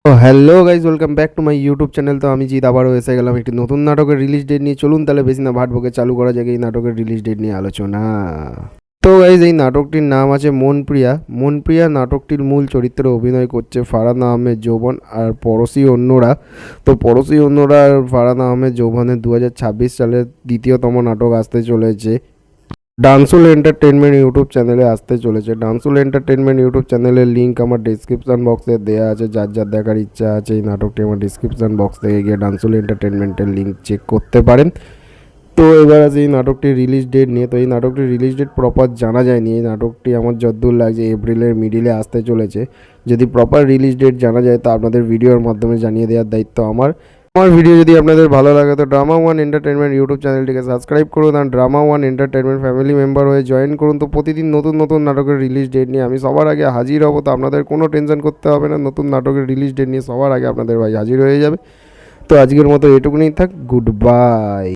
তো hello guys, welcome back to my YouTube channel. তো আমি জিৎ আবারও এসে গেলাম একটি নতুন নাটকের রিলিজ ডেট নিয়ে। চলুন তাহলে বেশি না ভাট বকে চালু করা যাক এই নাটকের রিলিজ ডেট নিয়ে আলোচনা। তো গাইজ, এই নাটকটির নাম আছে মনপ্রিয়া। মনপ্রিয়া নাটকটির মূল চরিত্রে অভিনয় করছে ফারহান আহমেদ যৌবন আর পড়শি অন্যরা। তো পড়শি অন্যরা আর ফারহান আহমেদ যৌবনের 2026 সালের দ্বিতীয়তম নাটক আসতে চলেছে। ডান্সুল এন্টারটেনমেন্ট ইউটিউব চ্যানেলে আসতে চলেছে। ডান্সুল এন্টারটেনমেন্ট ইউটিউব চ্যানেলের লিঙ্ক আমার ডিসক্রিপশন বক্সে দেওয়া আছে। যার যার দেখার ইচ্ছা আছে এই নাটকটি আমার ডিসক্রিপশন বক্স থেকে গিয়ে ডান্সুল এন্টারটেনমেন্টের লিঙ্ক চেক করতে পারেন। তো এবার আছে এই নাটকটির রিলিজ ডেট নিয়ে। তো এই নাটকটির রিলিজ ডেট প্রপার জানা যায়নি। এই নাটকটি আমার যতদূর লাগছে এপ্রিলের মিডিলে আসতে চলেছে। যদি প্রপার রিলিজ ডেট জানা যায় তো আপনাদের ভিডিওর মাধ্যমে জানিয়ে দেওয়ার দায়িত্ব আমার। আমার ভিডিও যদি আপনাদের ভালো লাগে তো ড্রামা ওয়ান এন্টারটেনমেন্ট ইউটিউব চ্যানেলটিকে সাবস্ক্রাইব করুন আর drama one entertainment family member হয়ে জয়েন করুন। তো প্রতিদিন নতুন নতুন নাটকের রিলিজ ডেট নিয়ে আমি সবার আগে হাজির হব। তো আপনাদের কোনো টেনশন করতে হবে না, নতুন নাটকের রিলিজ ডেট নিয়ে সবার আগে আপনাদের ভাই হাজির হয়ে যাবে। তো আজকের মতো এটুকুনি থাক, গুড বাই।